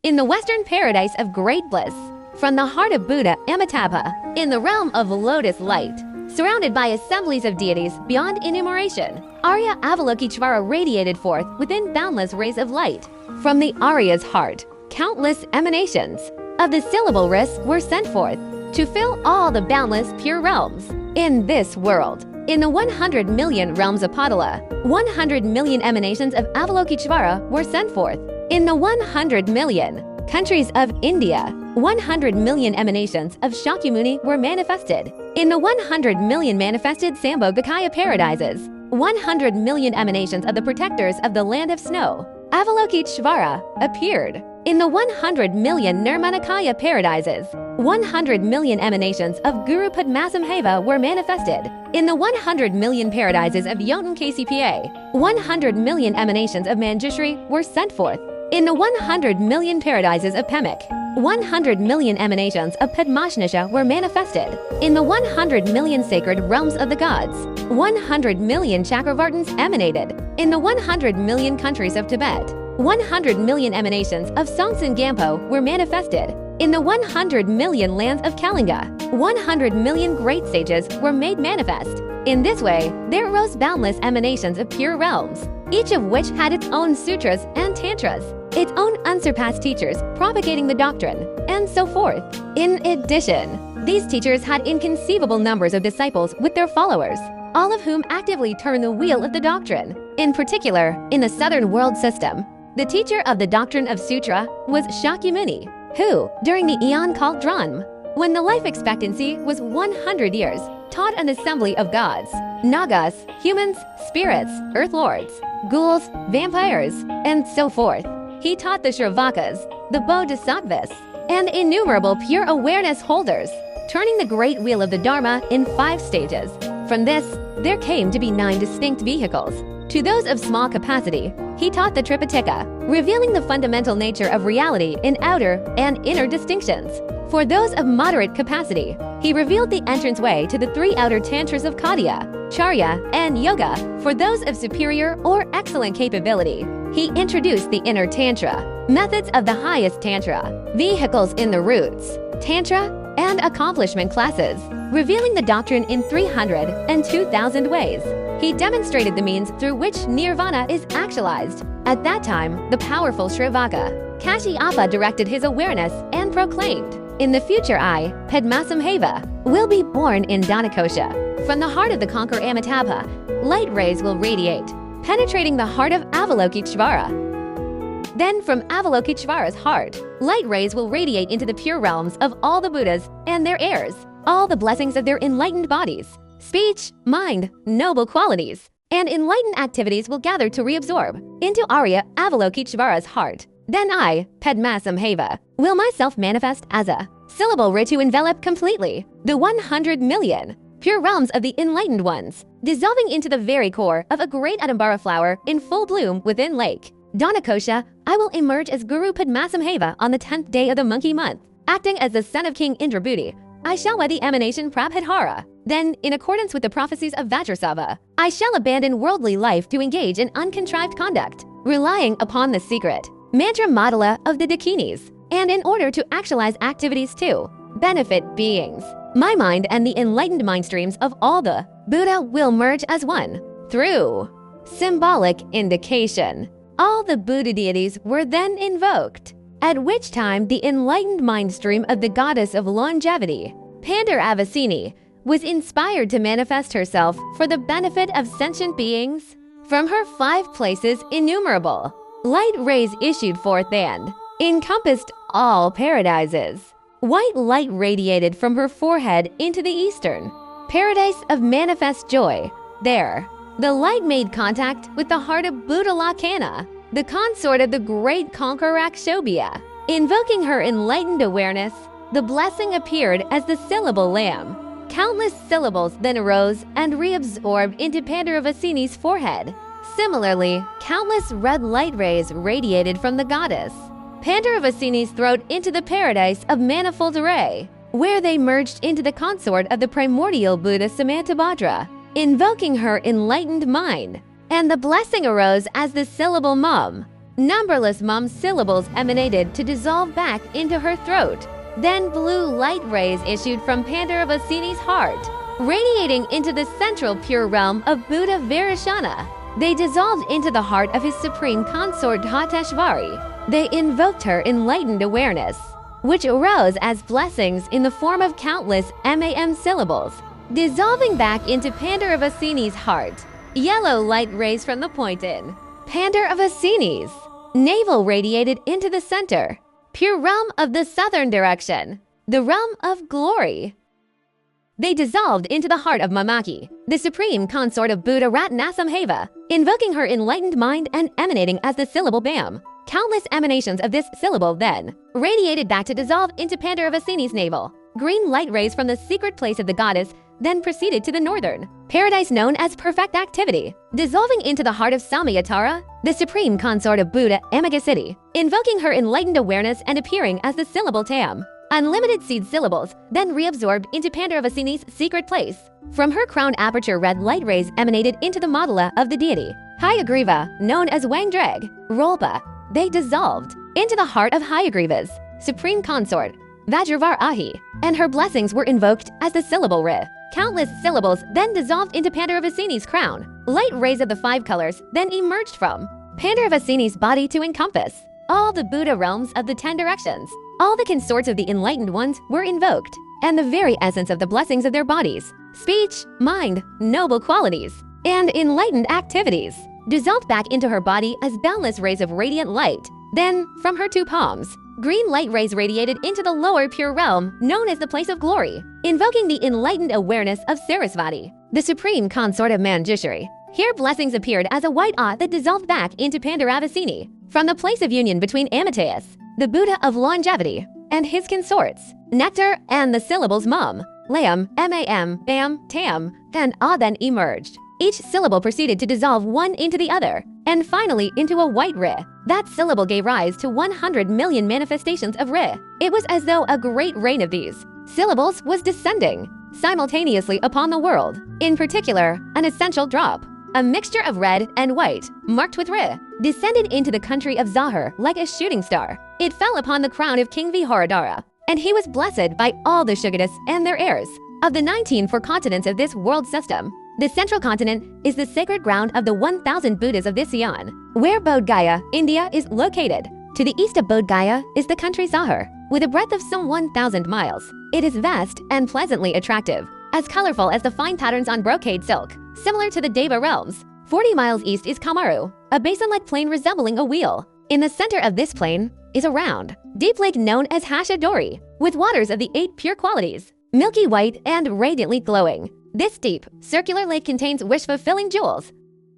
in the western paradise of great bliss. From the heart of Buddha Amitabha, in the realm of lotus light, surrounded by assemblies of deities beyond enumeration, Arya Avalokiteshvara radiated forth within boundless rays of light. From the Arya's heart, countless emanations of the syllable wrists were sent forth to fill all the boundless pure realms. In this world, in the 100 million realms of Padala, 100 million emanations of Avalokiteshvara were sent forth. In the 100 million countries of India, 100 million emanations of Shakyamuni were manifested. In the 100 million manifested Sambhogakaya paradises, 100 million emanations of the protectors of the land of snow, Avalokiteshvara, appeared. In the 100 million Nirmanakaya paradises, 100 million emanations of Guru Padmasamhava were manifested. In the 100 million paradises of Jotun KCPA, 100 million emanations of Manjushri were sent forth. In the 100 million paradises of Pemek, 100 million emanations of Padmashnasha were manifested. In the 100 million sacred realms of the gods, 100 million Chakravartins emanated. In the 100 million countries of Tibet, 100 million emanations of Songtsen Gampo were manifested. In the 100 million lands of Kalinga, 100 million great sages were made manifest. In this way, there arose boundless emanations of pure realms, each of which had its own sutras and tantras, its own unsurpassed teachers propagating the doctrine, and so forth. In addition, these teachers had inconceivable numbers of disciples with their followers, all of whom actively turned the wheel of the doctrine. In particular, in the southern world system, the teacher of the doctrine of Sutra was Shakyamuni, who, during the eon called Dranma, when the life expectancy was 100 years, taught an assembly of gods, nagas, humans, spirits, earth lords, ghouls, vampires, and so forth. He taught the Shravakas, the Bodhisattvas, and innumerable pure awareness holders, turning the great wheel of the Dharma in 5 stages. From this, there came to be 9 distinct vehicles. To those of small capacity, he taught the Tripitaka, revealing the fundamental nature of reality in outer and inner distinctions. For those of moderate capacity, he revealed the entranceway to the 3 outer tantras of Kaudya, Charya, and Yoga. For those of superior or excellent capability, he introduced the inner tantra, methods of the highest tantra, vehicles in the roots, tantra, and accomplishment classes, revealing the doctrine in 300 and 2,000 ways. He demonstrated the means through which nirvana is actualized. At that time, the powerful Shrivaka, Kashyapa, directed his awareness and proclaimed, "In the future I, Padmasamhava, will be born in Dhanakosha. From the heart of the conqueror Amitabha, light rays will radiate, penetrating the heart of Avalokiteshvara. Then from Avalokiteshvara's heart, light rays will radiate into the pure realms of all the Buddhas and their heirs, all the blessings of their enlightened bodies, speech, mind, noble qualities, and enlightened activities will gather to reabsorb into Arya Avalokiteshvara's heart. Then I, Padmasamhava, will myself manifest as a syllable to envelop completely the 100 million pure realms of the enlightened ones, dissolving into the very core of a great Adambara flower in full bloom within Lake Dhanakosha. I will emerge as Guru Padmasamhava on the 10th day of the monkey month, acting as the son of King Indrabhuti. I shall wed the emanation Prabhadhara. Then, in accordance with the prophecies of Vajrasava, I shall abandon worldly life to engage in uncontrived conduct, relying upon the secret mantra mandala of the Dakinis, and in order to actualize activities to benefit beings, my mind and the enlightened mind streams of all the Buddha will merge as one. Through symbolic indication, all the Buddha deities were then invoked, at which time the enlightened mind stream of the goddess of longevity, Pandaravasini, was inspired to manifest herself for the benefit of sentient beings. From her 5 places innumerable, light rays issued forth and encompassed all paradises. White light radiated from her forehead into the eastern paradise of manifest joy. There, the light made contact with the heart of Buddhalakkhana, the consort of the great conqueror Akshobhya. Invoking her enlightened awareness, the blessing appeared as the syllable lamb. Countless syllables then arose and reabsorbed into Pandaravasini's forehead. Similarly, countless red light rays radiated from the goddess Pandaravasini's throat into the paradise of manifold array, where they merged into the consort of the primordial Buddha Samantabhadra, invoking her enlightened mind. And the blessing arose as the syllable mum. Numberless mum syllables emanated to dissolve back into her throat. Then blue light rays issued from Mandaravasini's heart, radiating into the central pure realm of Buddha Vairashana. They dissolved into the heart of his supreme consort Dhateshvari. They invoked her enlightened awareness, which arose as blessings in the form of countless MAM syllables, dissolving back into Mandaravasini's heart. Yellow light rays from the point in Mandaravasini's navel radiated into the center, pure realm of the southern direction, the realm of glory. They dissolved into the heart of Mamaki, the supreme consort of Buddha Ratnasamhava, invoking her enlightened mind and emanating as the syllable Bam. Countless emanations of this syllable then radiated back to dissolve into Mandaravasini's navel. Green light rays from the secret place of the goddess then proceeded to the northern paradise known as perfect activity, dissolving into the heart of Samayatara, the supreme consort of Buddha Amagasiddhi, invoking her enlightened awareness and appearing as the syllable Tam. Unlimited seed syllables then reabsorbed into Mandaravasini's secret place. From her crown aperture red light rays emanated into the mandala of the deity, Hayagriva, known as Wangdrag, Rolpa. They dissolved into the heart of Hayagriva's supreme consort, Vajravar Ahi, and her blessings were invoked as the syllable Ri. Countless syllables then dissolved into Mandaravasini's crown. Light rays of the 5 colors then emerged from Mandaravasini's body to encompass all the Buddha realms of the 10 directions. All the consorts of the enlightened ones were invoked, and the very essence of the blessings of their bodies, speech, mind, noble qualities, and enlightened activities dissolved back into her body as boundless rays of radiant light. Then, from her 2 palms, green light rays radiated into the lower pure realm known as the place of glory, invoking the enlightened awareness of Sarasvati, the supreme consort of Manjushri. Here blessings appeared as a white eye that dissolved back into Mandaravasini, from the place of union between Amateus, the Buddha of longevity, and his consorts, nectar and the syllables mum, lam, mam, bam, tam, and ah then emerged. Each syllable proceeded to dissolve one into the other, and finally into a white Ri. That syllable gave rise to 100 million manifestations of Ri. It was as though a great rain of these syllables was descending simultaneously upon the world. In particular, an essential drop, a mixture of red and white, marked with Ri, descended into the country of Zahar like a shooting star. It fell upon the crown of King Viharadhara, and he was blessed by all the Shugadas and their heirs. Of the 19 continents of this world system, the central continent is the sacred ground of the 1,000 Buddhas of this eon, where Bodh Gaya, India, is located. To the east of Bodh Gaya is the country Zahar, with a breadth of some 1,000 miles. It is vast and pleasantly attractive, as colorful as the fine patterns on brocade silk, similar to the Deva realms. 40 miles east is Kamaru, a basin-like plain resembling a wheel. In the center of this plain is a round, deep lake known as Hashadori, with waters of the 8 pure qualities, milky white and radiantly glowing. This deep, circular lake contains wish-fulfilling jewels.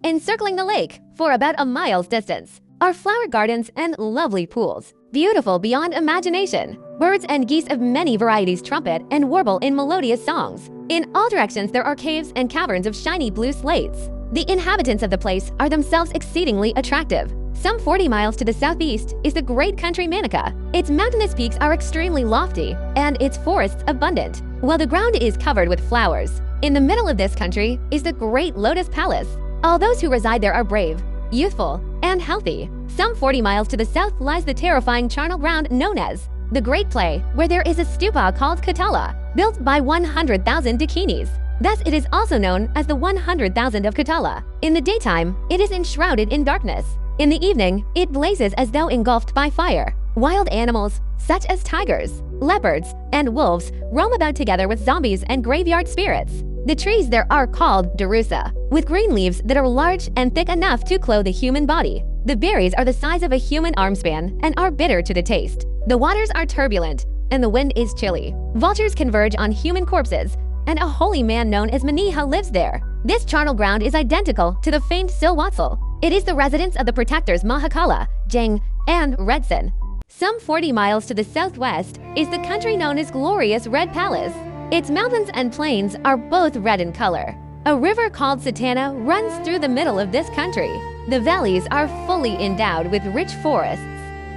Encircling the lake, for about a mile's distance, are flower gardens and lovely pools, beautiful beyond imagination. Birds and geese of many varieties trumpet and warble in melodious songs. In all directions there are caves and caverns of shiny blue slates. The inhabitants of the place are themselves exceedingly attractive. Some 40 miles to the southeast is the great country Manaka. Its mountainous peaks are extremely lofty, and its forests abundant, while the ground is covered with flowers. In the middle of this country is the Great Lotus Palace. All those who reside there are brave, youthful, and healthy. Some 40 miles to the south lies the terrifying charnel ground known as the Great Play, where there is a stupa called Katala, built by 100,000 Dakinis. Thus it is also known as the 100,000 of Katala. In the daytime, it is enshrouded in darkness. In the evening, it blazes as though engulfed by fire. Wild animals, such as tigers, leopards, and wolves, roam about together with zombies and graveyard spirits. The trees there are called darusa, with green leaves that are large and thick enough to clothe a human body. The berries are the size of a human arm span and are bitter to the taste. The waters are turbulent, and the wind is chilly. Vultures converge on human corpses, and a holy man known as Maniha lives there. This charnel ground is identical to the famed Silwatsal. It is the residence of the protectors Mahakala, Jing, and Redson. Some 40 miles to the southwest is the country known as Glorious Red Palace. Its mountains and plains are both red in color. A river called Satana runs through the middle of this country. The valleys are fully endowed with rich forests.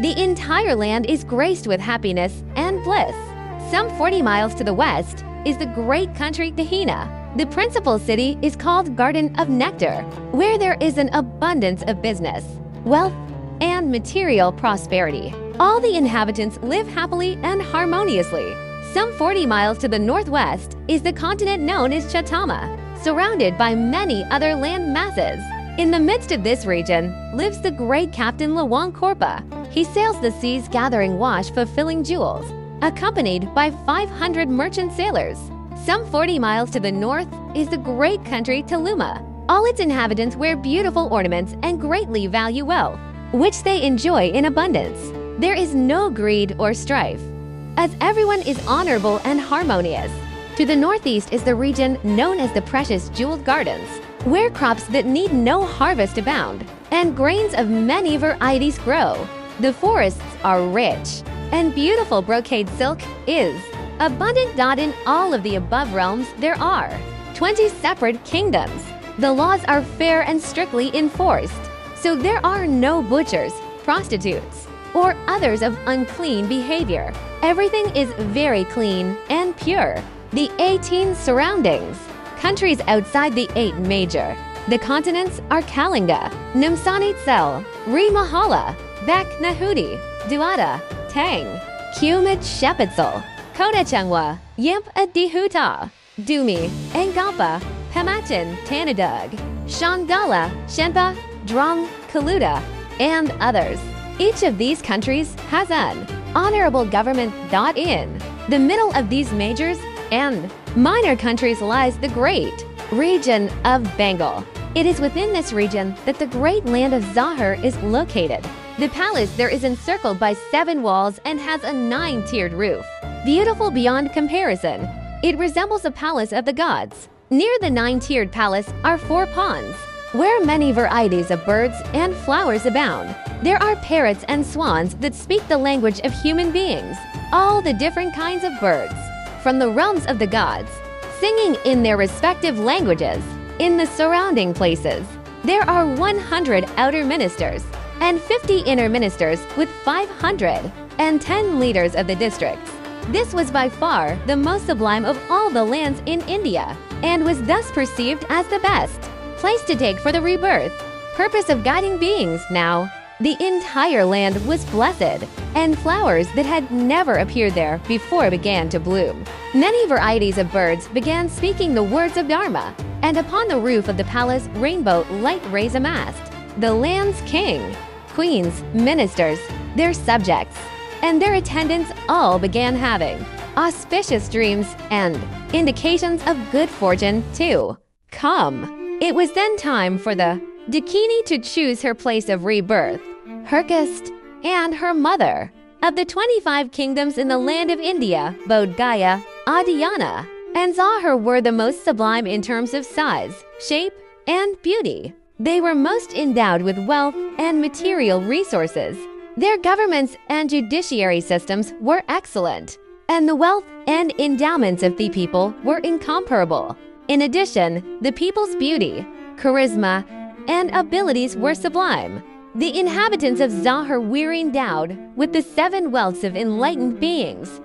The entire land is graced with happiness and bliss. Some 40 miles to the west is the great country Dahina. The principal city is called Garden of Nectar, where there is an abundance of business, wealth, and material prosperity. All the inhabitants live happily and harmoniously. Some 40 miles to the northwest is the continent known as Chatama, surrounded by many other land masses. In the midst of this region lives the great Captain Lawang Korpa. He sails the seas gathering wash, fulfilling jewels, accompanied by 500 merchant sailors. Some 40 miles to the north is the great country Taluma. All its inhabitants wear beautiful ornaments and greatly value wealth, which they enjoy in abundance. There is no greed or strife, as everyone is honorable and harmonious. To the northeast is the region known as the Precious Jeweled Gardens, where crops that need no harvest abound, and grains of many varieties grow. The forests are rich, and beautiful brocade silk is abundant. In all of the above realms there are 20 separate kingdoms. The laws are fair and strictly enforced, so there are no butchers, prostitutes, or others of unclean behavior. Everything is very clean and pure. The 18 surroundings countries outside the 8 major. The continents are Kalinga, Numsanitsel, Rimahala, Bek Nahudi, Duata, Tang, Kumid Shepitzel, Kodachangwa, Yimp Adihuta, Dumi, Engapa, Pemachin, Tanadug, Shangala, Shenpa, Drong, Kaluta, and others. Each of these countries has an honorable government. In the middle of these majors and minor countries lies the great region of Bengal. It is within this region that the great land of Zahar is located. The palace there is encircled by 7 walls and has a 9-tiered roof. Beautiful beyond comparison, it resembles a palace of the gods. Near the 9-tiered palace are 4 ponds, where many varieties of birds and flowers abound. There are parrots and swans that speak the language of human beings, all the different kinds of birds from the realms of the gods, singing in their respective languages. In the surrounding places, there are 100 outer ministers and 50 inner ministers with 510 leaders of the districts. This was by far the most sublime of all the lands in India, and was thus perceived as the best place to take for the rebirth purpose of guiding beings. Now, the entire land was blessed, and flowers that had never appeared there before began to bloom. Many varieties of birds began speaking the words of Dharma, and upon the roof of the palace rainbow light rays amassed. The land's king, queens, ministers, their subjects, and their attendants all began having auspicious dreams and indications of good fortune to come. It was then time for the Dakini to choose her place of rebirth, Herkast, and her mother. Of the 25 kingdoms in the land of India, Bodh Gaya, Adhyana, and Zahar were the most sublime in terms of size, shape, and beauty. They were most endowed with wealth and material resources. Their governments and judiciary systems were excellent, and the wealth and endowments of the people were incomparable. In addition, the people's beauty, charisma, and abilities were sublime. The inhabitants of Zahar were endowed with the 7 wealths of enlightened beings,